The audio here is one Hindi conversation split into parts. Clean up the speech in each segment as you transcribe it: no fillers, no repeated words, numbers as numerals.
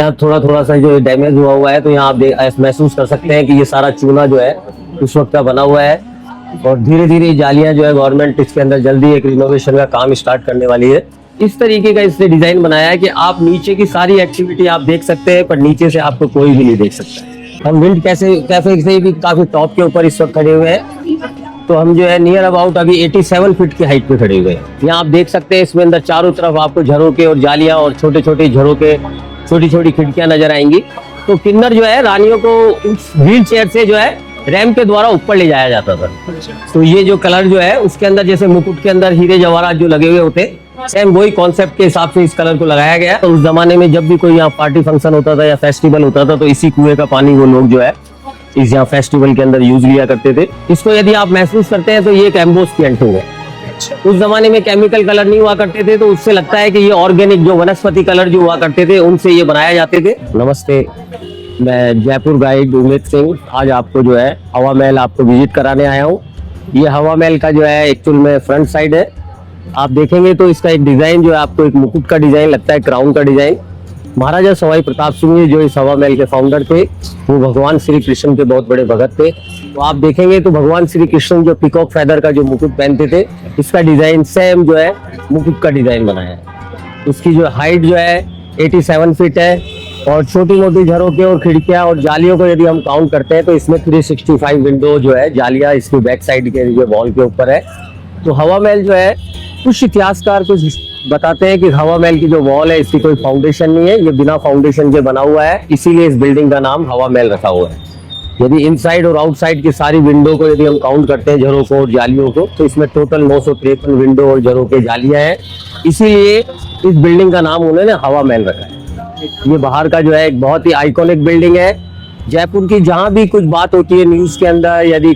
यहाँ थोड़ा थोड़ा सा जो डैमेज हुआ है, तो यहाँ आप महसूस कर सकते हैं कि ये सारा चूना जो है उस वक्त का बना हुआ है। और धीरे धीरे जालियां जो है गवर्नमेंट इसके अंदर जल्दी एक रिनोवेशन का काम स्टार्ट करने वाली है। इस तरीके का इसने डिजाइन बनाया है कि आप नीचे की सारी एक्टिविटी आप देख सकते हैं, पर नीचे से आपको कोई भी नहीं देख सकता। हम विंड कैफे से भी काफी टॉप के ऊपर इस वक्त खड़े हुए हैं। तो हम जो है नियर अबाउट अभी 87 फीट की हाइट पे खड़े हुए हैं। यहाँ आप देख सकते हैं इसमें अंदर चारों तरफ आपको झरोके और जालियां और छोटे छोटे झरोके, छोटी छोटी खिड़कियां नजर आएंगी। तो किन्नर जो है रानियों को व्हील चेयर से जो है रैंप के द्वारा ऊपर ले जाया जाता था। तो ये जो कलर जो है उसके अंदर जैसे मुकुट के अंदर हीरे जवाहरात जो लगे हुए होते, सेम वही कॉन्सेप्ट के हिसाब से इस कलर को लगाया गया। तो उस जमाने में जब भी कोई यहाँ पार्टी फंक्शन होता था या फेस्टिवल होता था, तो इसी कुएं का पानी वो लोग जो है इस यहाँ फेस्टिवल के अंदर यूज लिया करते थे। इसको यदि आप महसूस करते हैं तो ये एक एम्बोस पेंटिंग है। उस जमाने में केमिकल कलर नहीं हुआ करते थे, तो उससे लगता है कि ये ऑर्गेनिक जो वनस्पति कलर जो हुआ करते थे उनसे ये बनाए जाते थे। नमस्ते, मैं जयपुर गाइड उमेद सिंह आज आपको जो है हवा महल आपको विजिट कराने आया हूँ। ये हवा महल का जो है एक्चुअल में फ्रंट साइड है। आप देखेंगे तो इसका एक डिजाइन जो है आपको एक मुकुट का डिजाइन लगता है, क्राउन का डिजाइन। महाराजा सवाई प्रताप सिंह जी जो इस हवा महल के फाउंडर थे, वो भगवान श्री कृष्ण के बहुत बड़े भगत थे। तो आप देखेंगे तो भगवान श्री कृष्ण जो पिकॉक फेदर का जो मुकुट पहनते थे, इसका डिजाइन सेम जो है मुकुट का डिजाइन बनाया है। इसकी जो हाइट जो है 87 फीट है। और छोटी मोटी झरोके और खिड़कियां और जालियों को यदि हम काउंट करते हैं तो इसमें 365 विंडो जो है जालियां इसकी बैक साइड के जो वॉल के ऊपर है। तो हवा महल जो है कुछ इतिहासकार कुछ बताते हैं कि हवा महल की जो वॉल है इसकी कोई फाउंडेशन नहीं है, ये बिना फाउंडेशन के बना हुआ है, इसीलिए इस बिल्डिंग का नाम हवा महल रखा हुआ है। यदि इनसाइड और आउटसाइड की सारी विंडो को यदि हम काउंट करते हैं झरोकों और जालियों को, तो इसमें टोटल 953 विंडो और झरोके जालियां हैं, इसीलिए इस बिल्डिंग का नाम उन्होंने हवा महल रखा है। ये बाहर का जो है एक बहुत ही आइकॉनिक बिल्डिंग है। जयपुर की जहां भी कुछ बात होती है न्यूज के अंदर, यदि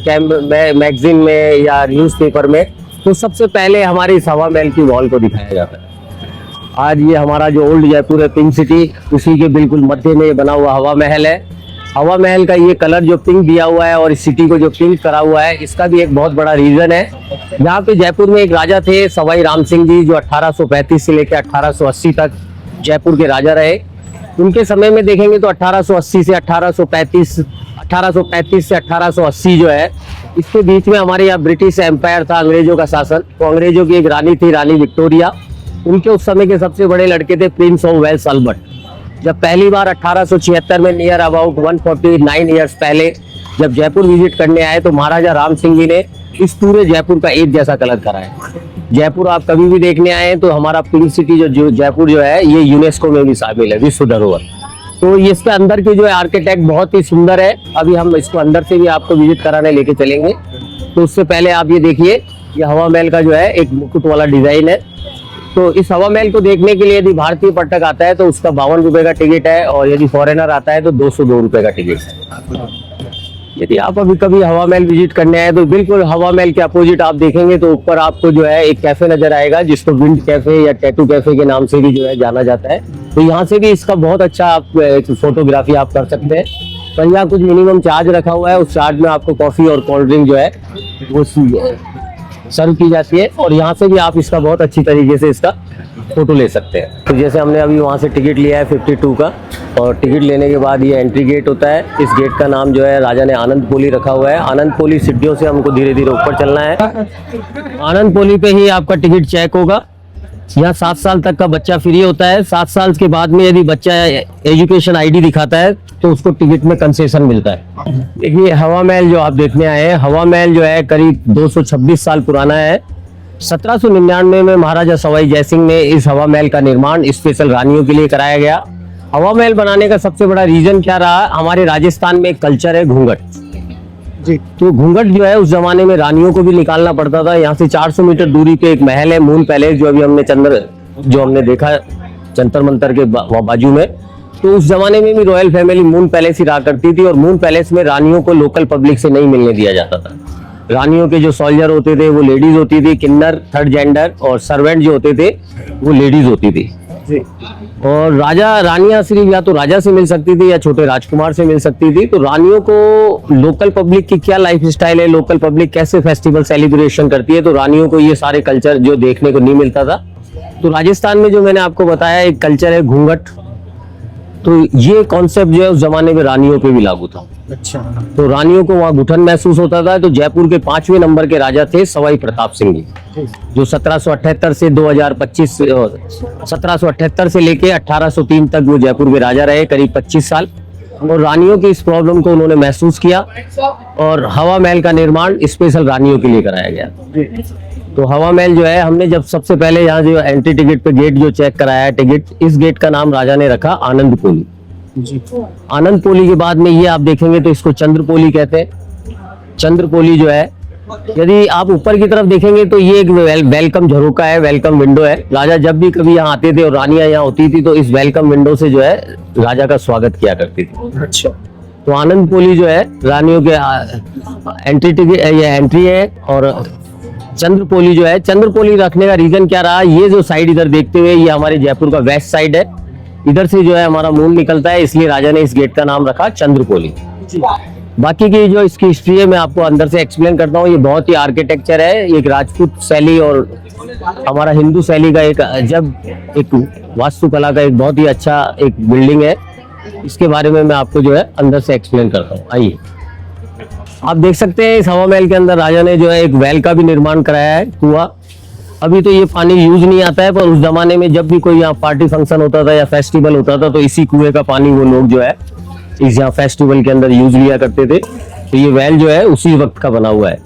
मैगजीन में या न्यूज़पेपर में, तो सबसे पहले हमारे इस हवा महल की वॉल को दिखाया जाता है। आज ये हमारा जो ओल्ड जयपुर है पिंक सिटी, उसी के बिल्कुल मध्य में बना हुआ हवा महल है। हवा महल का ये कलर जो पिंक दिया हुआ है और इस सिटी को जो पिंक करा हुआ है, इसका भी एक बहुत बड़ा रीजन है। यहाँ पे जयपुर में एक राजा थे सवाई राम सिंह जी, जो 1835 से लेकर 1880 तक जयपुर के राजा रहे। उनके समय में देखेंगे तो 1880 से 1835 से 1880 जो है, इसके बीच में हमारे यहाँ ब्रिटिश एम्पायर था, अंग्रेजों का शासन। तो अंग्रेजों की एक रानी थी, रानी विक्टोरिया। उनके उस समय के सबसे बड़े लड़के थे प्रिंस ऑफ वेल्स अल्बर्ट। जब पहली बार 1876 में नियर अबाउट 149 ईयर्स पहले जब जयपुर विजिट करने आए, तो महाराजा राम सिंह जी ने इस पूरे जयपुर का एक जैसा कलर कराया। जयपुर आप कभी भी देखने आए तो हमारा पिंक सिटी जो जयपुर जो है, ये यूनेस्को में भी शामिल है, विश्व धरोहर। तो इसके अंदर की जो है आर्किटेक्ट बहुत ही सुंदर है। अभी हम इसको अंदर से भी आपको विजिट कराने लेके चलेंगे। तो उससे पहले आप ये देखिए, ये हवा महल का जो है एक मुकुट वाला डिजाइन है। तो इस हवा महल को देखने के लिए यदि भारतीय पर्यटक आता है तो उसका 52 रुपए का टिकट है, और यदि फॉरेनर आता है तो 202 रुपए का टिकट है। यदि आप अभी कभी हवा महल विजिट करने आए तो बिल्कुल हवा महल के अपोजिट आप देखेंगे तो ऊपर आपको जो है एक कैफे नजर आएगा, जिसको विंड कैफे या टैटू कैफे के नाम से भी जो है जाना जाता है। तो यहाँ से भी इसका बहुत अच्छा आप फोटोग्राफी आप कर सकते हैं। पर यहाँ कुछ मिनिमम चार्ज रखा हुआ है, उस चार्ज में आपको कॉफी और कोल्ड ड्रिंक जो है वो सर्व की जाती है। और यहाँ से भी आप इसका बहुत अच्छी तरीके से इसका फोटो ले सकते हैं। तो जैसे हमने अभी वहाँ से टिकट लिया है 52 का, और टिकट लेने के बाद ये एंट्री गेट होता है। इस गेट का नाम जो है राजा ने आनंद पोली रखा हुआ है। आनंद पोली सीढ़ियों से हमको धीरे धीरे ऊपर चलना है। आनंद पोली पे ही आपका टिकट चेक होगा। यहाँ 7 साल तक का बच्चा फ्री होता है। 7 साल के बाद में यदि बच्चा एजुकेशन ID दिखाता है तो उसको टिकट में कंसेशन मिलता है। देखिए हवा महल जो आप देखने आए हैं, हवा महल जो है करीब 226 साल पुराना है। 1799 में महाराजा सवाई जयसिंह ने इस हवा महल का निर्माण स्पेशल रानियों के लिए कराया गया। हवा महल बनाने का सबसे बड़ा रीजन क्या रहा, हमारे राजस्थान में एक कल्चर है घूंघट जी। तो घूंघट जो है उस जमाने में रानियों को भी निकालना पड़ता था। यहाँ से 400 मीटर दूरी पे एक महल है मून पैलेस, जो अभी हमने देखा जंतर मंतर के बाजू में। तो उस जमाने में भी रॉयल फैमिली मून पैलेस ही रहा करती थी, और मून पैलेस में रानियों को लोकल पब्लिक से नहीं मिलने दिया जाता था। रानियों के जो सोल्जर होते थे वो लेडीज होती थी, किन्नर थर्ड जेंडर, और सर्वेंट जो होते थे वो लेडीज होती थी। और राजा रानियां सिर्फ या तो राजा से मिल सकती थी या छोटे राजकुमार से मिल सकती थी। तो रानियों को लोकल पब्लिक की क्या लाइफ स्टाइल है, लोकल पब्लिक कैसे फेस्टिवल सेलिब्रेशन करती है, तो रानियों को ये सारे कल्चर जो देखने को नहीं मिलता था। तो राजस्थान में जो मैंने आपको बताया एक कल्चर है घूंघट। तो ये कॉन्सेप्ट जो है उस जमाने में रानियों पे भी लागू था। अच्छा। तो रानियों को वहाँ घुटन महसूस होता था। तो जयपुर के 5वें नंबर के राजा थे सवाई प्रताप सिंह जी, जो 1778 से 2025 1778 से लेके 1803 तक वो जयपुर के राजा रहे, करीब 25 साल। और रानियों की इस प्रॉब्लम को उन्होंने महसूस किया और हवा महल का निर्माण स्पेशल रानियों के लिए कराया गया। तो हवा महल जो है, हमने जब सबसे पहले यहाँ जो एंट्री टिकट पे गेट जो चेक कराया है टिकट, इस गेट का नाम राजा ने रखा आनंद पोली जी। आनंद पोली के बाद में ये आप देखेंगे तो इसको चंद्रपोली कहते हैं। चंद्रपोली जो है, यदि आप ऊपर की तरफ देखेंगे तो ये एक वेलकम झरोका है, वेलकम विंडो है। राजा जब भी कभी यहाँ आते थे और रानियां यहाँ होती थी तो इस वेलकम विंडो से जो है राजा का स्वागत किया करती थी। अच्छा। तो आनंद पोली जो है रानियों के एंट्री टिकट, ये एंट्री है। और चंद्रपोली जो है, चंद्रपोली रखने का रीजन क्या रहा, ये जो साइड इधर देखते हुए ये हमारे जयपुर का वेस्ट साइड है, इधर से जो है हमारा मून निकलता है, इसलिए राजा ने इस गेट का नाम रखा चंद्रपोली। बाकी की जो इसकी हिस्ट्री है मैं आपको अंदर से एक्सप्लेन करता हूँ। ये बहुत ही आर्किटेक्चर है, एक राजपूत शैली और हमारा हिंदू शैली का एक वास्तुकला का एक बहुत ही अच्छा एक बिल्डिंग है। इसके बारे में मैं आपको जो है अंदर से एक्सप्लेन करता हूँ। आइए, आप देख सकते हैं इस हवा महल के अंदर राजा ने जो है एक वेल का भी निर्माण कराया है, कुआं। अभी तो ये पानी यूज नहीं आता है, पर उस जमाने में जब भी कोई यहाँ पार्टी फंक्शन होता था या फेस्टिवल होता था तो इसी कुएं का पानी वो लोग जो है इस यहाँ फेस्टिवल के अंदर यूज लिया करते थे। तो ये वेल जो है उसी वक्त का बना हुआ है।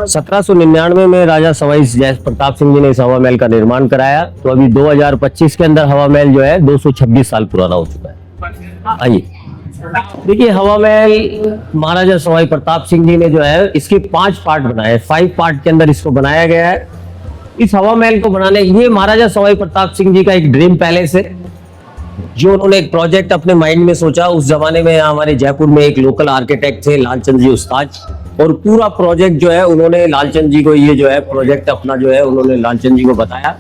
1799 में राजा सवाई जय प्रताप सिंह जी ने इस हवा महल का निर्माण कराया। तो अभी 2025 के अंदर हवा महल जो है 226 साल पुराना हो चुका है। आइए देखिए, हवा महल महाराजा सवाई प्रताप सिंह जी ने जो है इसके 5 पार्ट बनाए, 5 पार्ट के अंदर इसको बनाया गया है। इस हवा महल को बनाने, ये महाराजा सवाई प्रताप सिंह जी का एक ड्रीम पैलेस है, जो उन्होंने एक प्रोजेक्ट अपने माइंड में सोचा। उस जमाने में हमारे जयपुर में एक लोकल आर्किटेक्ट थे लालचंद जी उस्ताद, और पूरा प्रोजेक्ट जो है उन्होंने लालचंद जी को, ये जो है प्रोजेक्ट अपना जो है उन्होंने लालचंद जी को बताया।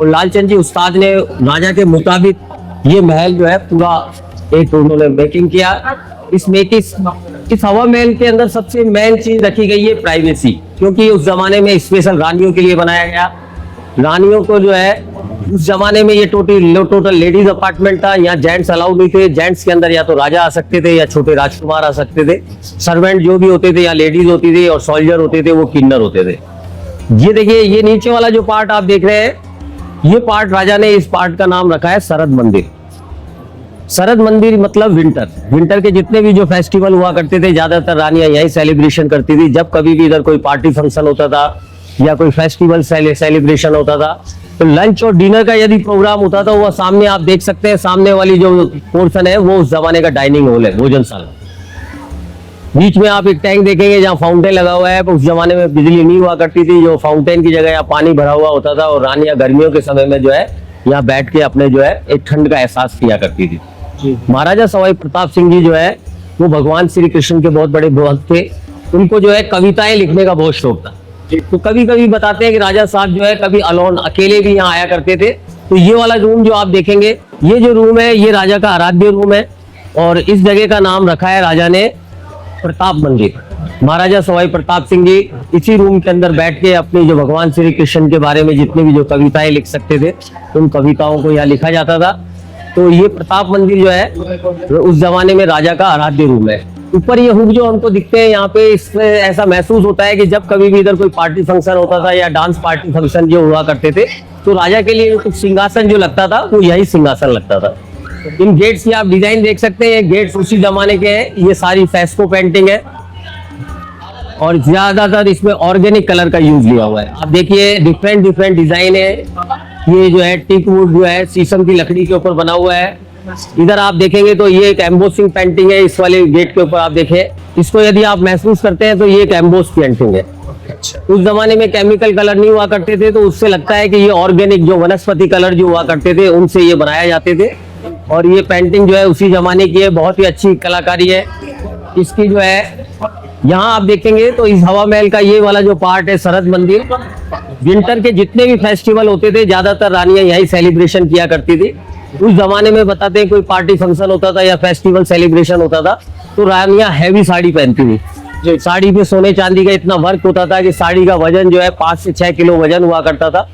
और लालचंद जी उस्ताद ने राजा के मुताबिक ये महल जो है पूरा एक उन्होंने मेकिंग किया। इस हवा महल के अंदर सबसे मेन चीज रखी गई है प्राइवेसी, क्योंकि उस जमाने में स्पेशल रानियों के लिए बनाया गया। रानियों को जो है उस जमाने में ये टोटल लेडीज अपार्टमेंट था, यहाँ जेंट्स अलाउड नहीं थे। जेंट्स के अंदर या तो राजा आ सकते थे या छोटे राजकुमार आ सकते थे। सर्वेंट जो भी होते थे या लेडीज होती थी और सोल्जर होते थे वो किन्नर होते थे। ये देखिए, ये नीचे वाला जो पार्ट आप देख रहे हैं, ये पार्ट राजा ने इस पार्ट का नाम रखा है शरद मंदिर। शरद मंदिर मतलब विंटर के जितने भी जो फेस्टिवल हुआ करते थे ज्यादातर रानियां यही सेलिब्रेशन करती थी। जब कभी भी इधर कोई पार्टी फंक्शन होता था या कोई फेस्टिवल सेलिब्रेशन होता था तो लंच और डिनर का यदि प्रोग्राम होता था, वो सामने आप देख सकते हैं, सामने वाली जो पोर्शन है वो उस जमाने का डाइनिंग हॉल है, भोजनशाला। बीच में आप एक टैंक देखेंगे जहाँ फाउंटेन लगा हुआ है। उस जमाने में बिजली नहीं हुआ करती थी, जो फाउंटेन की जगह यहाँ पानी भरा हुआ होता था और रानियां गर्मियों के समय में जो है यहाँ बैठ के अपने जो है एक ठंड का एहसास किया करती थी। महाराजा सवाई प्रताप सिंह जी जो है वो भगवान श्री कृष्ण के बहुत बड़े भक्त थे। उनको जो है कविताएं लिखने का बहुत शौक था। तो कभी कभी बताते हैं कि राजा साहब जो है कभी अलोन अकेले भी यहाँ आया करते थे। तो ये वाला रूम जो आप देखेंगे, ये जो रूम है ये राजा का आराध्य रूम है, और इस जगह का नाम रखा है राजा ने प्रताप मंदिर। महाराजा सवाई प्रताप सिंह जी इसी रूम के अंदर बैठ के अपनी जो भगवान श्री कृष्ण के बारे में जितनी भी जो कविताएं लिख सकते थे उन कविताओं को यहाँ लिखा जाता था। तो ये प्रताप मंदिर जो है उस जमाने में राजा का आराध्य रूम है। ऊपर ये हुक जो हमको दिखते हैं यहाँ पे, इसमें ऐसा महसूस होता है कि जब कभी भी इधर कोई पार्टी फंक्शन होता था या डांस पार्टी फंक्शन जो हुआ करते थे तो राजा के लिए कुछ सिंहासन जो लगता था वो यही सिंहासन लगता था। इन गेट्स की आप डिजाइन देख सकते हैं, ये गेट्स उसी जमाने के हैं। ये सारी फेस्को पेंटिंग है और ज्यादातर इसमें ऑर्गेनिक कलर का यूज लिया हुआ है। आप देखिए डिफरेंट डिजाइन है। ये जो है टीक वुड जो है शीशम की लकड़ी के ऊपर बना हुआ है। इधर आप देखेंगे तो ये एक एम्बोसिंग पेंटिंग है। इस वाले गेट के ऊपर आप देखें, इसको यदि आप महसूस करते हैं तो ये एक एम्बोस पेंटिंग है। उस जमाने में केमिकल कलर नहीं हुआ करते थे, तो उससे लगता है कि ये ऑर्गेनिक जो वनस्पति कलर जो हुआ करते थे उनसे ये बनाए जाते थे। और ये पेंटिंग जो है उसी जमाने की है, बहुत ही अच्छी कलाकारी है इसकी जो है। यहाँ आप देखेंगे तो इस हवा महल का ये वाला जो पार्ट है शरद मंदिर, विंटर के जितने भी फेस्टिवल होते थे ज्यादातर रानियां यही सेलिब्रेशन किया करती थी। उस जमाने में बताते हैं कोई पार्टी फंक्शन होता था या फेस्टिवल सेलिब्रेशन होता था तो रानियां हैवी साड़ी पहनती थी। साड़ी पे सोने चांदी का इतना वर्क होता था कि साड़ी का वजन जो है 5 से 6 किलो वजन हुआ करता था।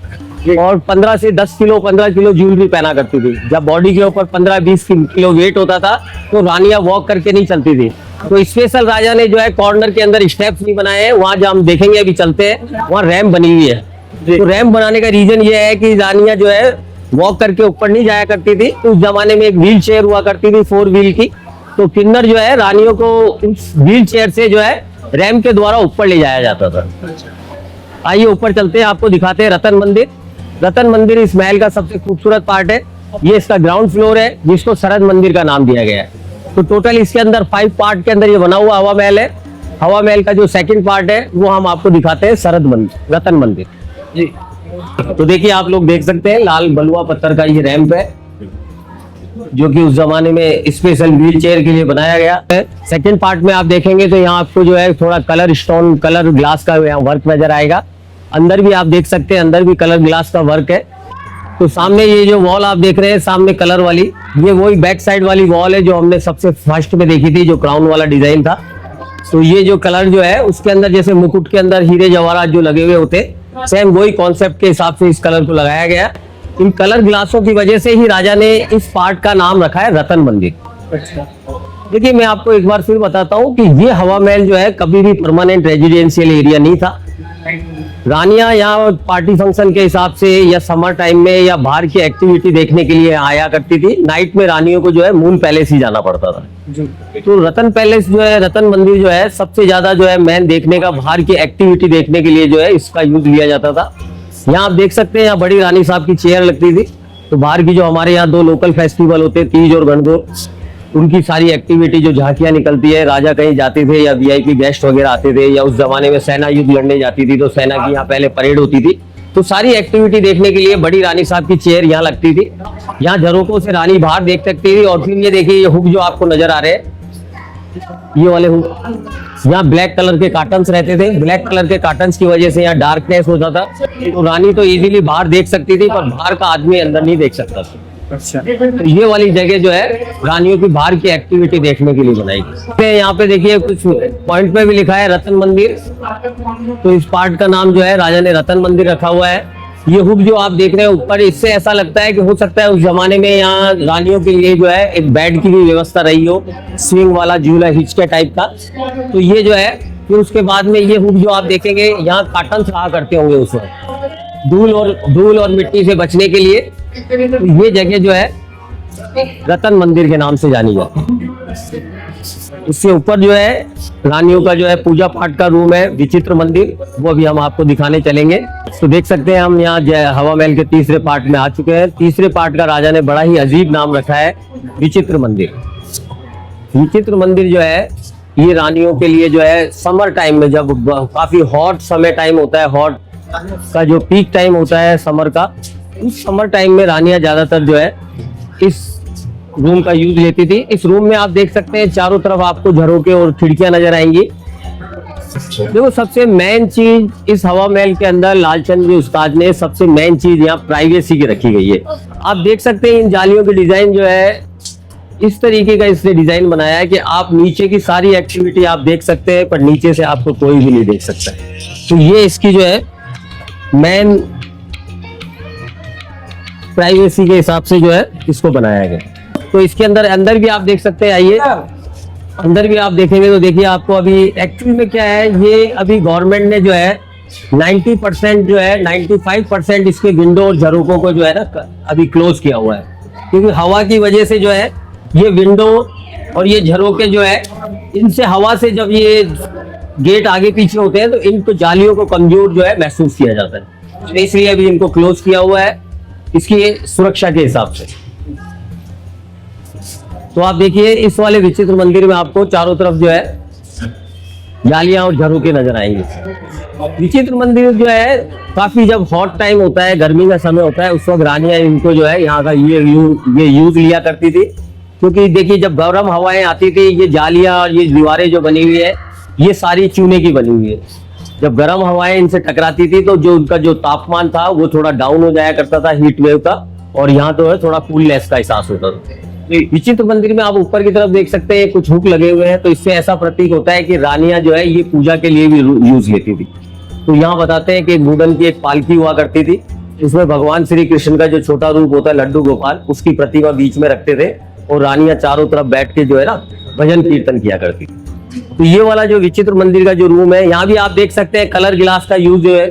और 15 से 10 किलो 15 किलो ज्वेलरी पहना करती थी। जब बॉडी के ऊपर 15-20 किलो वेट होता था तो रानियां वॉक करके नहीं चलती थी। तो स्पेशल राजा ने जो है कॉर्नर के अंदर स्टेप्स नहीं बनाए हैं, वहां जब हम देखेंगे अभी चलते हैं वहां रैम्प बनी हुई है। तो रैम्प बनाने का रीजन ये है कि रानियां जो है वॉक करके ऊपर नहीं जाया करती थी। उस जमाने में एक व्हील चेयर हुआ करती थी 4 व्हील की, तो किन्नर जो है रानियों को उस व्हील चेयर से जो है रैम्प के द्वारा ऊपर ले जाया जाता था। आइए ऊपर चलते हैं, आपको दिखाते हैं रतन मंदिर। रतन मंदिर इस महल का सबसे खूबसूरत पार्ट है। ये इसका ग्राउंड फ्लोर है जिसको सरद मंदिर का नाम दिया गया है। तो टोटल इसके अंदर 5 पार्ट के अंदर ये बना हुआ हवा महल है। हवा महल का जो सेकंड पार्ट है वो हम आपको दिखाते हैं सरद मंदिर, रतन मंदिर जी। तो देखिए आप लोग देख सकते हैं लाल बलुआ पत्थर का ये रैंप है जो कि उस जमाने में स्पेशल व्हील चेयर के लिए बनाया गया है। सेकंड पार्ट में आप देखेंगे तो यहाँ आपको जो है थोड़ा कलर स्टोन कलर ग्लास का यहाँ वर्क नजर आएगा। अंदर भी आप देख सकते हैं, अंदर भी कलर ग्लास का वर्क है। तो सामने ये जो वॉल आप देख रहे हैं सामने कलर वाली, ये वही बैक साइड वाली वॉल है जो हमने सबसे फर्स्ट में देखी थी, जो क्राउन वाला डिजाइन था। तो ये जो कलर जो है उसके अंदर जैसे मुकुट के अंदर हीरे जवाहरात जो लगे हुए होते, सेम वही कॉन्सेप्ट के हिसाब से इस कलर को लगाया गया। इन कलर ग्लासों की वजह से ही राजा ने इस पार्ट का नाम रखा है रतन मंदिर। अच्छा, देखिए मैं आपको एक बार फिर बताता हूँ कि ये हवा महल जो है कभी भी परमानेंट रेजिडेंशियल एरिया नहीं था। रानियां यहाँ पार्टी फंक्शन के हिसाब से या समर टाइम में या बाहर की एक्टिविटी देखने के लिए आया करती थी। नाइट में रानियों को जो है मून पैलेस ही जाना पड़ता था। तो रतन पैलेस जो है, रतन मंदिर जो है सबसे ज्यादा जो है मैन देखने का, बाहर की एक्टिविटी देखने के लिए जो है इसका यूज लिया जाता था। यहाँ आप देख सकते हैं यहाँ बड़ी रानी साहब की चेयर लगती थी। तो बाहर की जो हमारे यहाँ 2 लोकल फेस्टिवल होते हैं, तीज और गणगौर, उनकी सारी एक्टिविटी जो झांकियां निकलती है, राजा कहीं जाते थे या वीआईपी गेस्ट वगैरह आते थे, या उस जमाने में सेना युद्ध लड़ने जाती थी तो सेना की यहाँ पहले परेड होती थी। तो सारी एक्टिविटी देखने के लिए बड़ी रानी साहब की चेयर यहाँ लगती थी। यहाँ झरोकों से रानी बाहर देख सकती थी। और फिर ये देखिए ये हुक जो आपको नजर आ रहे हैं, ये वाले हुक, यहाँ ब्लैक कलर के कार्टन्स रहते थे। ब्लैक कलर के कार्टन्स की वजह से यहाँ डार्कनेस होता था, तो रानी तो इजीली बाहर देख सकती थी पर बाहर का आदमी अंदर नहीं देख सकता था। अच्छा, तो ये वाली जगह जो है रानियों की बाहर की एक्टिविटी देखने के लिए बनाई गई। यहाँ पे देखिए कुछ पॉइंट पे भी लिखा है रतन मंदिर। तो इस पार्ट का नाम जो है राजा ने रतन मंदिर रखा हुआ है। ये हुक जो आप देख रहे हैं ऊपर, इससे ऐसा लगता है कि हो सकता है उस जमाने में यहाँ रानियों के लिए जो है एक बेड की भी व्यवस्था रही हो, स्विंग वाला झूला हिचके टाइप का। तो ये जो है फिर उसके बाद में ये हुक जो आप देखेंगे यहाँ कार्टन रहा करते होंगे उसमें, धूल और मिट्टी से बचने के लिए। तो ये जगह जो है रतन मंदिर के नाम से जानी जाती है। इससे ऊपर जो है रानियों का जो है पूजा पाठ का रूम है, विचित्र मंदिर, वो भी हम आपको दिखाने चलेंगे। तो देख सकते हैं हम यहाँ हवा महल के तीसरे पार्ट में आ चुके हैं। तीसरे पार्ट का राजा ने बड़ा ही अजीब नाम रखा है विचित्र मंदिर। विचित्र मंदिर जो है ये रानियों के लिए जो है समर टाइम में, जब काफी हॉट समय टाइम होता है, हॉट का जो पीक टाइम होता है समर का, उस समर टाइम में रानियां ज्यादातर जो है इस रूम का यूज लेती थी। इस रूम में आप देख सकते हैं चारों तरफ आपको झरोके और खिड़कियां नजर आएंगी। देखो सबसे मेन चीज इस हवा महल के अंदर लालचंद जी उस्ताद ने सबसे मेन चीज यहाँ प्राइवेसी की रखी गई है। आप देख सकते हैं इन जालियों की डिजाइन जो है इस तरीके का इसने डिजाइन बनाया है कि आप नीचे की सारी एक्टिविटी आप देख सकते हैं पर नीचे से आपको कोई भी नहीं देख सकता है। तो ये इसकी जो है मेन प्राइवेसी के हिसाब से जो है इसको बनाया गया। तो इसके अंदर भी आप देख सकते हैं, आइए अंदर भी आप देखेंगे तो देखिए आपको अभी एक्चुअल में क्या है, ये अभी गवर्नमेंट ने जो है 90% जो है 95% इसके विंडो और झरोकों को जो है ना अभी क्लोज किया हुआ है, क्योंकि हवा की वजह से जो है ये विंडो और ये झरोके जो है इनसे हवा से जब ये गेट आगे पीछे होते हैं तो इनको जालियों को कमजोर जो है महसूस किया जाता है, तो इसलिए अभी इनको क्लोज किया हुआ है इसकी सुरक्षा के हिसाब से। तो आप देखिए इस वाले विचित्र मंदिर में आपको चारों तरफ जो है जालियां और झरोके नजर आएंगे। विचित्र मंदिर जो है काफी जब हॉट टाइम होता है, गर्मी का समय होता है, उस वक्त रानियां इनको जो है यहाँ का ये यूज लिया करती थी, क्योंकि देखिए जब गर्म हवाएं आती थी ये जालियां और ये दीवारें जो बनी हुई है ये सारी चूने की बनी हुई है। जब गर्म हवाएं इनसे टकराती थी तो जो उनका जो तापमान था वो थोड़ा डाउन हो जाया करता था हीट वेव का, और यहाँ तो है थोड़ा कूलनेस का एहसास होता था। विचित्र मंदिर में आप ऊपर की तरफ देख सकते हैं कुछ हुक लगे हुए हैं, तो इससे ऐसा प्रतीक होता है कि रानियां जो है ये पूजा के लिए भी यूज लेती थी। तो यहाँ बताते हैं कि वुडन की एक पालकी हुआ करती थी, इसमें भगवान श्री कृष्ण का जो छोटा रूप होता है लड्डू गोपाल, उसकी प्रतिमा बीच में रखते थे और रानियां चारों तरफ बैठ के जो है ना भजन कीर्तन किया करती। तो ये वाला जो विचित्र मंदिर का जो रूम है, यहाँ भी आप देख सकते हैं कलर ग्लास का यूज जो है।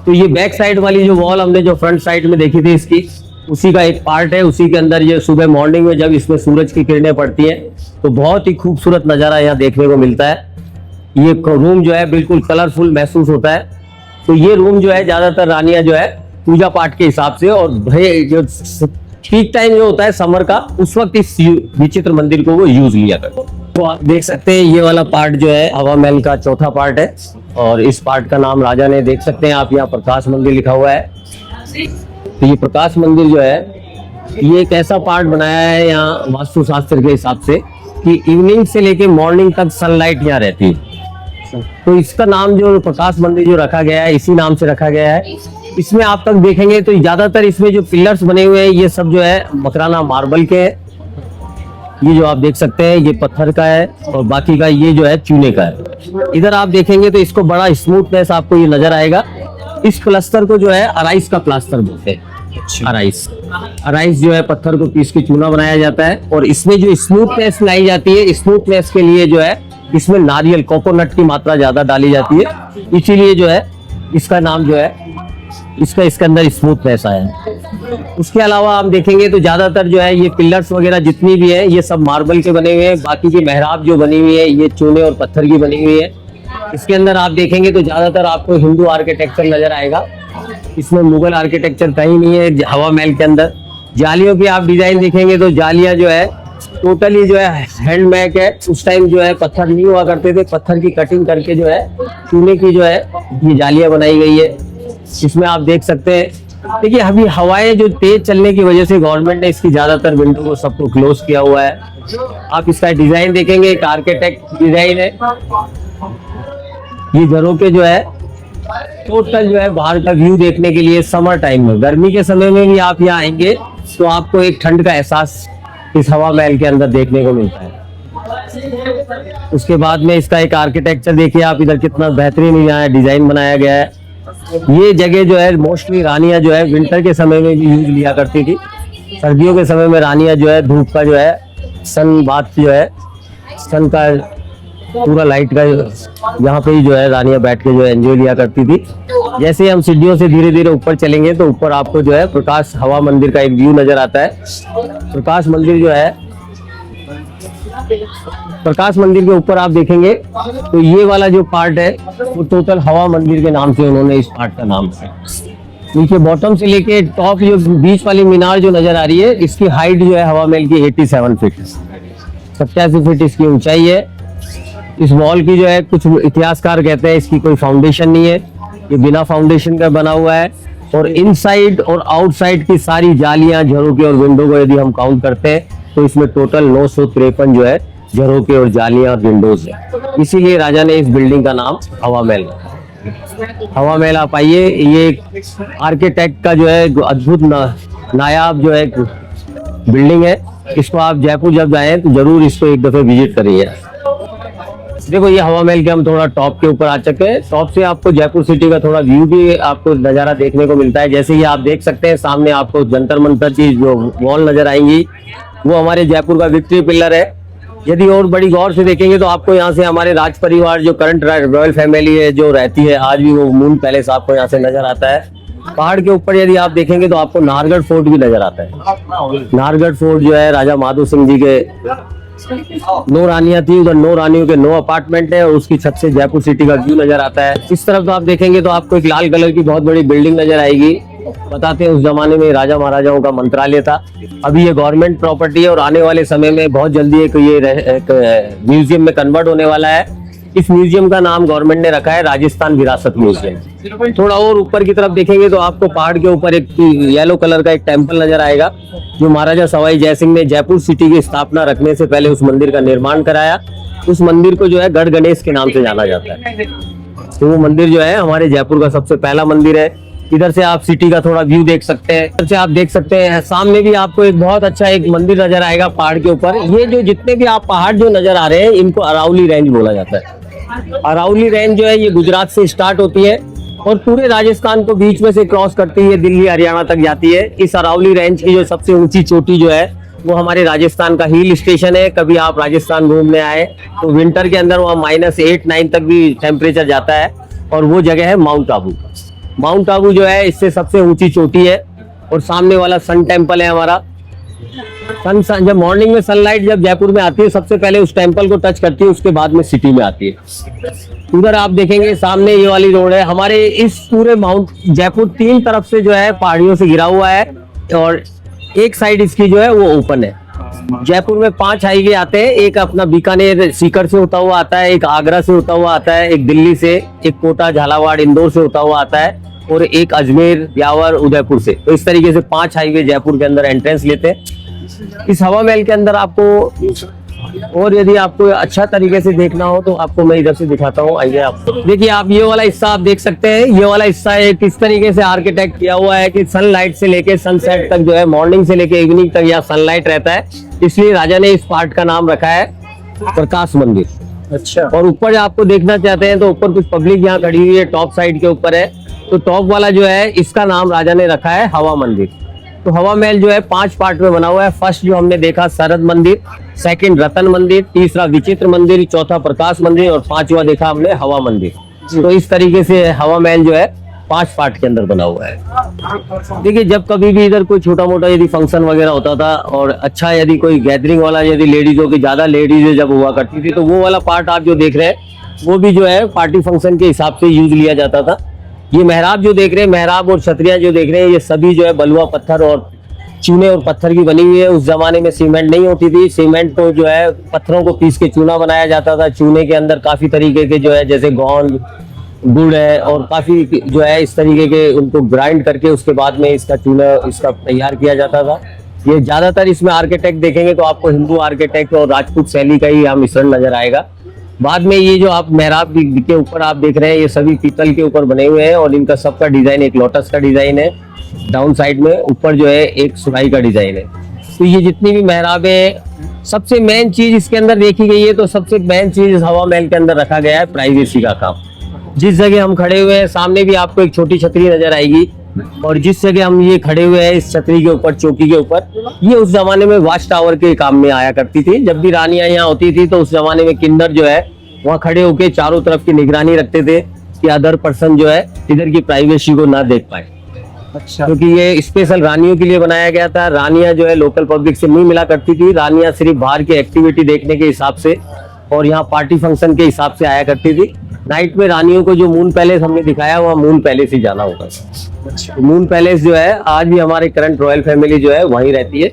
तो ये बैक साइड वाली जो वॉल हमने जो फ्रंट साइड में देखी थी इसकी, उसी का एक पार्ट है। उसी के अंदर ये सुबह मॉर्निंग में जब इसमें सूरज की किरणें पड़ती हैं तो बहुत ही खूबसूरत नजारा यहाँ देखने को मिलता है। ये रूम जो है बिल्कुल कलरफुल महसूस होता है। तो ये रूम जो है ज्यादातर रानियां जो है पूजा पाठ के हिसाब से और भाई जो पीक टाइम जो होता है समर का, उस वक्त इस विचित्र मंदिर को वो यूज लिया करते। तो आप देख सकते हैं ये वाला पार्ट जो है हवा महल का चौथा पार्ट है और इस पार्ट का नाम राजा ने, देख सकते हैं आप यहाँ प्रकाश मंदिर लिखा हुआ है। तो ये प्रकाश मंदिर जो है ये एक ऐसा पार्ट बनाया है यहाँ वास्तुशास्त्र के हिसाब से कि इवनिंग से लेके मॉर्निंग तक सनलाइट यहाँ रहती है। तो इसका नाम जो प्रकाश मंदिर जो रखा गया है इसी नाम से रखा गया है। इसमें आप तक देखेंगे तो ज्यादातर इसमें जो पिलर्स बने हुए हैं ये सब जो है मकराना मार्बल के हैं। ये जो आप देख सकते हैं ये पत्थर का है और बाकी का ये जो है चूने का है। इधर आप देखेंगे तो इसको बड़ा स्मूथनेस आपको ये नजर आएगा। इस प्लास्टर को जो है अराइस का प्लास्टर बोलते हैं। अराइस जो है पत्थर को पीस के चूना बनाया जाता है और इसमें जो स्मूथनेस लाई जाती है, स्मूथनेस के लिए जो है इसमें नारियल कोकोनट की मात्रा ज्यादा डाली जाती है, इसीलिए जो है इसका नाम जो है इसके अंदर स्मूथनेस आया है। उसके अलावा आप देखेंगे तो ज्यादातर जो है ये पिलर्स वगैरह जितनी भी है ये सब मार्बल के बने हुए हैं। बाकी की मेहराब जो बनी हुई है ये चूने और पत्थर की बनी हुई है। इसके अंदर आप देखेंगे तो ज्यादातर आपको हिंदू आर्किटेक्चर नजर आएगा, इसमें मुगल आर्किटेक्चर कहीं नहीं है। हवा महल के अंदर जालियों की आप डिजाइन देखेंगे तो जालियां जो है टोटली जो है हैंडमेड है। उस टाइम जो है पत्थर नहीं हुआ करते थे, पत्थर की कटिंग करके जो है चूने की जो है ये जालियां बनाई गई है। इसमें आप देख सकते हैं। देखिए अभी हवाएं जो तेज चलने की वजह से गवर्नमेंट ने इसकी ज्यादातर विंडो को सबको क्लोज किया हुआ है। आप इसका डिजाइन देखेंगे, एक आर्किटेक्ट डिजाइन है। ये झरोके जो है टोटल जो है बाहर का व्यू देखने के लिए समर टाइम में, गर्मी के समय में भी आप यहाँ आएंगे तो आपको एक ठंड का एहसास इस हवा महल के अंदर देखने को मिलता है। उसके बाद में इसका एक आर्किटेक्चर देखिए आप इधर कितना बेहतरीन यहाँ डिजाइन बनाया गया है। ये जगह जो है मोस्टली रानियां जो है विंटर के समय में भी यूज लिया करती थी। सर्दियों के समय में रानियां जो है धूप का जो है सन बात जो है सन का पूरा लाइट का यहाँ पे ही जो है रानियां बैठ के जो है एंजॉय लिया करती थी। जैसे हम सीढ़ियों से धीरे धीरे ऊपर चलेंगे तो ऊपर आपको जो है प्रकाश हवा मंदिर का एक व्यू नजर आता है। प्रकाश मंदिर जो है प्रकाश मंदिर के ऊपर आप देखेंगे तो ये वाला जो पार्ट है वो टोटल हवा मंदिर के नाम से उन्होंने इस पार्ट का नाम है। नीचे बॉटम से लेके टॉप जो बीच वाली मीनार जो नजर आ रही है इसकी हाइट जो है हवा महल की 87 फीट 87 फीट इसकी ऊंचाई है। इस वॉल की जो है कुछ इतिहासकार कहते हैं इसकी कोई फाउंडेशन नहीं है, ये बिना फाउंडेशन का बना हुआ है। और इनसाइड और आउटसाइड की सारी जालियां झरोके और विंडो को यदि हम काउंट करते हैं तो इसमें टोटल 953 जो है झरोके और जालियां और विंडोज है। इसीलिए राजा ने इस बिल्डिंग का नाम हवा महल रखा। हवा महल आप आइए, ये आर्किटेक्ट का जो है अद्भुत नायाब जो है बिल्डिंग है। इसको आप जयपुर जब जाए तो जरूर इसको एक दफे विजिट करिए। देखो ये हवा महल के हम थोड़ा टॉप के ऊपर आ चुके हैं। टॉप से आपको जयपुर सिटी का थोड़ा व्यू भी आपको नजारा देखने को मिलता है। जैसे ये आप देख सकते हैं सामने आपको जंतर मंतर की जो वॉल नजर आएंगी वो हमारे जयपुर का विक्ट्री पिलर है। यदि और बड़ी गौर से देखेंगे तो आपको यहाँ से हमारे राज परिवार जो करंट रॉयल फैमिली है जो रहती है आज भी, वो मून पैलेस आपको यहाँ से नजर आता है। पहाड़ के ऊपर यदि आप देखेंगे तो आपको नाहरगढ़ फोर्ट भी नजर आता है। नाहरगढ़ फोर्ट जो है राजा माधो सिंह जी के 9 रानियां थी, उधर 9 रानियों के 9 अपार्टमेंट है और उसकी छत से जयपुर सिटी का व्यू नजर आता है। इस तरफ तो आप देखेंगे तो आपको एक लाल कलर की बहुत बड़ी बिल्डिंग नजर आएगी। बताते हैं उस जमाने में राजा महाराजाओं का मंत्रालय था। अभी ये गवर्नमेंट प्रॉपर्टी है और आने वाले समय में बहुत जल्दी एक म्यूजियम में कन्वर्ट होने वाला है। इस म्यूजियम का नाम गवर्नमेंट ने रखा है राजस्थान विरासत म्यूजियम। थोड़ा और ऊपर की तरफ देखेंगे तो आपको पहाड़ के ऊपर एक येलो कलर का एक टेम्पल नजर आएगा जो महाराजा सवाई जयसिंह ने जयपुर सिटी की स्थापना रखने से पहले उस मंदिर का निर्माण कराया। उस मंदिर को जो है गढ़ गणेश के नाम से जाना जाता है। तो वो मंदिर जो है हमारे जयपुर का सबसे पहला मंदिर है। इधर से आप सिटी का थोड़ा व्यू देख सकते हैं। इधर से आप देख सकते हैं सामने भी आपको एक बहुत अच्छा एक मंदिर नजर आएगा पहाड़ के ऊपर। ये जो जितने भी आप पहाड़ जो नजर आ रहे हैं इनको अरावली रेंज बोला जाता है। अरावली रेंज जो है ये गुजरात से स्टार्ट होती है और पूरे राजस्थान को बीच में से क्रॉस करती है, दिल्ली हरियाणा तक जाती है। इस अरावली रेंज की जो सबसे ऊंची चोटी जो है वो हमारे राजस्थान का हिल स्टेशन है। कभी आप राजस्थान घूमने आए तो विंटर के अंदर वहाँ -8-9 तक भी टेम्परेचर जाता है, और वो जगह है माउंट आबू। माउंट आबू जो है इससे सबसे ऊंची चोटी है। और सामने वाला सन टेम्पल है हमारा। जब मॉर्निंग में सनलाइट जब जयपुर में आती है, सबसे पहले उस टेम्पल को टच करती है, उसके बाद में सिटी में आती है। उधर आप देखेंगे सामने ये वाली रोड है। हमारे इस पूरे माउंट जयपुर 3 तरफ से जो है पहाड़ियों से घिरा हुआ है, और एक साइड इसकी जो है वो ओपन है। जयपुर में 5 हाईवे आते हैं। एक अपना बीकानेर सीकर से होता हुआ आता है, एक आगरा से होता हुआ आता है, एक दिल्ली से, एक कोटा झालावाड़ इंदौर से होता हुआ आता है, और एक अजमेर ब्यावर उदयपुर से। तो इस तरीके से 5 हाईवे जयपुर के अंदर एंट्रेंस लेते हैं। इस हवा महल के अंदर आपको, और यदि आपको अच्छा तरीके से देखना हो तो आपको मैं इधर से दिखाता हूँ। आइए आप देखिए, आप ये वाला हिस्सा आप देख सकते हैं। ये वाला हिस्सा है किस तरीके से आर्किटेक्ट किया हुआ है कि सनलाइट से लेके सनसेट तक जो है, मॉर्निंग से लेके इवनिंग तक यहाँ सनलाइट रहता है। इसलिए राजा ने इस पार्ट का नाम रखा है प्रकाश मंदिर। अच्छा। और ऊपर आपको देखना चाहते हैं तो ऊपर कुछ पब्लिक यहाँ खड़ी हुई है, टॉप साइड के ऊपर है। तो टॉप वाला जो है इसका नाम राजा ने रखा है हवा मंदिर। तो हवा महल जो है 5 पार्ट में बना हुआ है। फर्स्ट जो हमने देखा शरद मंदिर, सेकंड रतन मंदिर, तीसरा विचित्र मंदिर, चौथा प्रकाश मंदिर, और 5वां देखा हमने हवा मंदिर। तो इस तरीके से हवा महल जो है 5 पार्ट के अंदर बना हुआ है। देखिए, जब कभी भी इधर कोई छोटा मोटा यदि फंक्शन वगैरह होता था, और अच्छा यदि कोई गैदरिंग वाला यदि लेडीजों की ज्यादा लेडीज जब हुआ करती थी, तो वो वाला पार्ट आप जो देख रहे हैं वो भी जो है पार्टी फंक्शन के हिसाब से यूज लिया जाता था। ये मेहराब जो देख रहे हैं, मेहराब और छतरियां जो देख रहे हैं, ये सभी जो है बलुआ पत्थर और चूने और पत्थर की बनी हुई है। उस जमाने में सीमेंट नहीं होती थी। सीमेंट को जो है पत्थरों को पीस के चूना बनाया जाता था। चूने के अंदर काफी तरीके के जो है, जैसे गोंद, गुड़ है, और काफी जो है इस तरीके के उनको ग्राइंड करके उसके बाद में इसका चूना इसका तैयार किया जाता था। ये ज्यादातर इसमें आर्किटेक्ट देखेंगे तो आपको हिंदू आर्किटेक्ट और राजपूत शैली का ही यहाँ मिश्रण नजर आएगा। बाद में ये जो आप मेहराब के ऊपर आप देख रहे हैं, ये सभी पीतल के ऊपर बने हुए हैं, और इनका सबका डिजाइन एक लोटस का डिजाइन है। डाउन साइड में ऊपर जो है एक सुराही का डिजाइन है। तो ये जितनी भी मेहराब है, सबसे मेन चीज इसके अंदर देखी गई है, तो सबसे मेन चीज इस हवा महल के अंदर रखा गया है प्राइवेसी का काम। जिस जगह हम खड़े हुए हैं सामने भी आपको एक छोटी छतरी नजर आएगी, और जिस जगह हम ये खड़े हुए हैं इस छतरी के ऊपर, चौकी के ऊपर, ये उस जमाने में वॉच टावर के काम में आया करती थी। जब भी रानियां यहाँ होती थी तो उस जमाने में किन्नर जो है वहाँ खड़े होके चारों तरफ की निगरानी रखते थे कि अदर पर्सन जो है इधर की प्राइवेसी को ना देख पाए। अच्छा। क्योंकि ये स्पेशल रानियों के लिए बनाया गया था। रानियां जो है लोकल पब्लिक से नहीं मिला करती थी। रानियां सिर्फ बाहर की एक्टिविटी देखने के हिसाब से और यहाँ पार्टी फंक्शन के हिसाब से आया करती थी। नाइट में रानियों को जो मून पैलेस हमने दिखाया, वहाँ मून पैलेस ही जाना होगा। तो मून पैलेस जो है आज भी हमारे करंट रॉयल फैमिली जो है वहीं रहती है।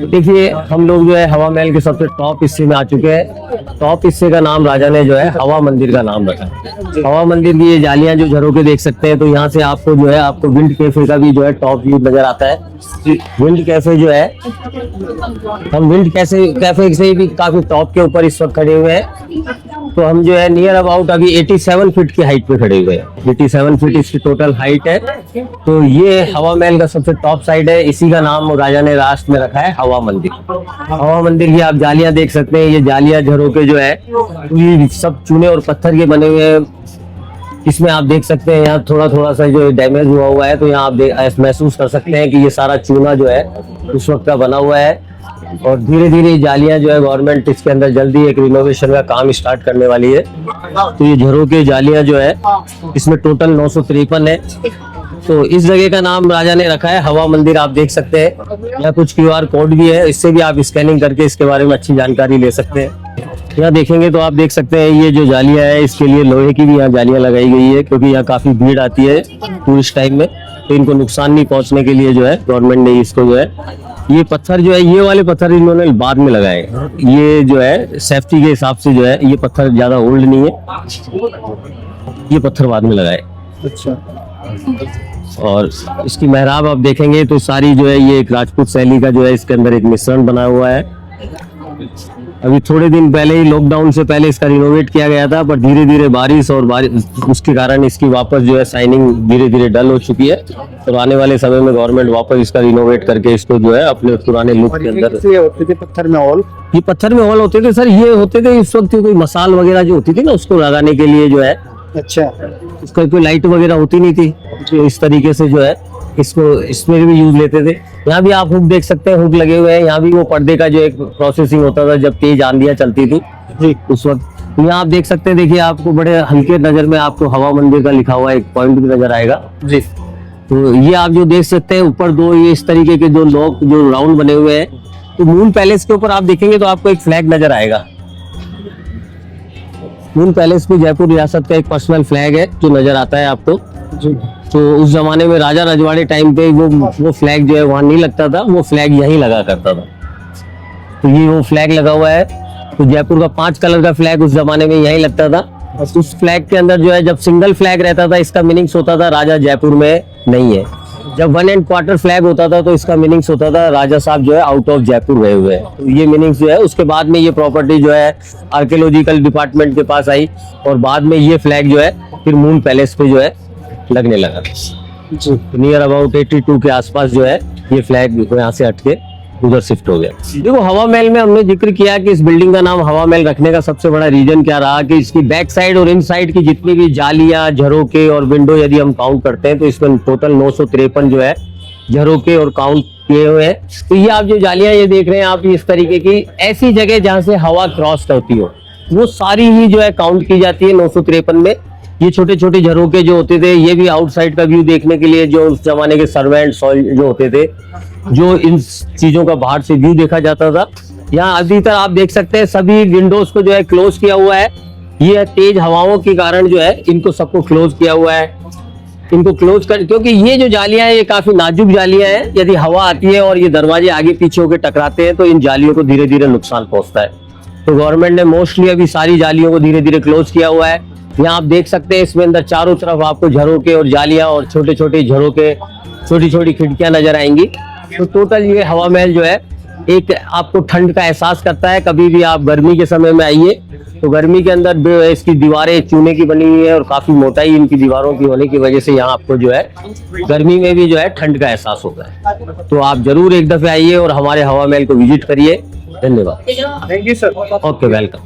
देखिए, हम लोग जो है हवा महल के सबसे टॉप हिस्से में आ चुके हैं। टॉप हिस्से का नाम राजा ने जो है हवा मंदिर का नाम रखा है। हवा मंदिर की ये जालियां जो झरोके देख सकते हैं, तो यहाँ से आपको जो है आपको विंड कैफे का भी जो है टॉप व्यू नजर आता है। विंड कैफे जो है, हम विंड कैफे से भी काफी टॉप के ऊपर इस वक्त खड़े हुए हैं। तो हम जो है नियर अबाउट अभी 87 फीट की हाइट पे खड़े हुए हैं। 87 फीट इसकी टोटल हाइट है। तो ये हवा महल का सबसे टॉप साइड है। इसी का नाम राजा ने लास्ट में रखा है हवा मंदिर। हवा मंदिर की आप जालियां देख सकते हैं। ये जालियां झरोके जो है ये सब चूने और पत्थर के बने हुए हैं। इसमें आप देख सकते हैं यहाँ थोड़ा सा जो डैमेज हुआ है, तो यहाँ आप महसूस कर सकते हैं कि ये सारा चूना जो है उस वक्त का बना हुआ है। और धीरे धीरे जालियां जो है गवर्नमेंट इसके अंदर जल्दी एक रिनोवेशन का काम स्टार्ट करने वाली है। तो ये झरोके जालियां जो है इसमें टोटल 953 है। तो इस जगह का नाम राजा ने रखा है हवा मंदिर। आप देख सकते हैं यहाँ कुछ QR कोड भी है, इससे भी आप स्कैनिंग करके इसके बारे में अच्छी जानकारी ले सकते हैं। यहाँ देखेंगे तो आप देख सकते हैं ये जो जालियां है इसके लिए लोहे की भी यहाँ जालियां लगाई गई है, क्योंकि यहाँ काफी भीड़ आती है टूरिस्ट टाइम में। तो इनको नुकसान नहीं पहुंचने के लिए जो है गवर्नमेंट ने इसको जो है ये पत्थर जो है, ये वाले पत्थर इन्होंने बाद में लगाए। ये जो है सेफ्टी के हिसाब से जो है ये पत्थर ज्यादा ओल्ड नहीं है, ये पत्थर बाद में लगाए। अच्छा। और इसकी मेहराब आप देखेंगे तो सारी जो है ये एक राजपूत शैली का जो है इसके अंदर एक मिश्रण बना हुआ है। अभी थोड़े दिन पहले ही लॉकडाउन से पहले इसका रिनोवेट किया गया था, पर धीरे धीरे बारिश उसके कारण इसकी वापस जो है शाइनिंग धीरे धीरे डल हो चुकी है। तो आने वाले समय में गवर्नमेंट वापस इसका रिनोवेट करके इसको जो है अपने पुराने लुक के अंदर। होते थे पत्थर में हॉल, ये पत्थर में हॉल होते थे सर। ये होते थे इस वक्त कोई मसाल वगैरह जो होती थी ना, उसको लगाने के लिए जो है अच्छा इसका कोई लाइट वगैरह होती नहीं थी, तो इस तरीके से जो है इसको इसमें भी यूज लेते थे। यहाँ भी आप हुक देख सकते हैं, हुक लगे हुए हैं। यहाँ भी वो पर्दे का जो एक प्रोसेसिंग होता था जब तेज आंधियां चलती थी जी। उस वक्त। तो यहाँ आप देख सकते हैं, देखिए आपको बड़े हल्के नजर में आपको हवा मंदिर का लिखा हुआ एक पॉइंट भी नजर आएगा। जी। तो ये आप जो देख सकते हैं ऊपर दो ये इस तरीके के जो लॉक जो राउंड बने हुए हैं, तो मून पैलेस के ऊपर आप देखेंगे तो आपको एक फ्लैग नजर आएगा। मून पैलेस भी जयपुर रियासत का एक पर्सनल फ्लैग है जो नजर आता है आपको। जी। तो उस जमाने में राजा रजवाड़े टाइम पे वो फ्लैग जो है वहां नहीं लगता था, वो फ्लैग यहीं लगा करता था। तो ये वो फ्लैग लगा हुआ है। तो जयपुर का 5 कलर का फ्लैग उस जमाने में यहीं लगता था। उस फ्लैग के अंदर जो है जब सिंगल फ्लैग रहता था इसका मीनिंग्स होता था राजा जयपुर में नहीं है। जब 1 1/4 फ्लैग होता था तो इसका मीनिंग्स होता था राजा साहब जो है आउट ऑफ जयपुर गए हुए हैं। तो ये मीनिंग्स जो है उसके बाद में ये प्रॉपर्टी जो है आर्कियोलॉजिकल डिपार्टमेंट के पास आई और बाद में ये फ्लैग जो है फिर मून पैलेस पे जो है लगने लगा। जी। नियर अबाउट 82 के आसपास जो है ये फ्लैग यहाँ से हटके उधर शिफ्ट हो गया। देखो हवा महल में हमने जिक्र किया कि इस बिल्डिंग का नाम हवा महल रखने का सबसे बड़ा रीजन क्या रहा कि इसकी बैक साइड और इन साइड की जितनी भी जालियां, झरोके और विंडो यदि हम काउंट करते हैं तो इसमें टोटल 953 जो है झरोके और काउंट किए हुए हैं। तो ये आप जो जालियां ये देख रहे हैं आप इस तरीके की ऐसी जगह जहां से हवा क्रॉस होती हो वो सारी ही जो है काउंट की जाती है 953 में। ये छोटे छोटे झरोके जो होते थे ये भी आउटसाइड का व्यू देखने के लिए जो उस जमाने के सर्वेंट्स जो होते थे जो इन चीजों का बाहर से व्यू देखा जाता था। यहाँ अभी तक आप देख सकते हैं सभी विंडोज को जो है क्लोज किया हुआ है। ये तेज हवाओं के कारण जो है इनको सबको क्लोज किया हुआ है। इनको क्लोज कर क्योंकि ये जो जालियां हैं ये काफी नाजुक जालियां हैं। यदि हवा आती है और ये दरवाजे आगे पीछे होकर टकराते हैं तो इन जालियों को धीरे धीरे नुकसान पहुंचता है। तो गवर्नमेंट ने मोस्टली अभी सारी जालियों को धीरे धीरे क्लोज किया हुआ है। यहाँ आप देख सकते हैं इसमें अंदर चारों तरफ आपको झरोके और जालियां और छोटे छोटे झरोके, छोटी छोटी खिड़कियां नजर आएंगी। तो टोटल ये हवा महल जो है एक आपको ठंड का एहसास करता है। कभी भी आप गर्मी के समय में आइए तो गर्मी के अंदर इसकी दीवारें चूने की बनी हुई है और काफी मोटाई इनकी दीवारों की होने की वजह से यहाँ आपको जो है गर्मी में भी जो है ठंड का एहसास होता है। तो आप जरूर एक दफे आइए और हमारे हवा महल को विजिट करिए। धन्यवाद। Thank you sir. Okay, welcome.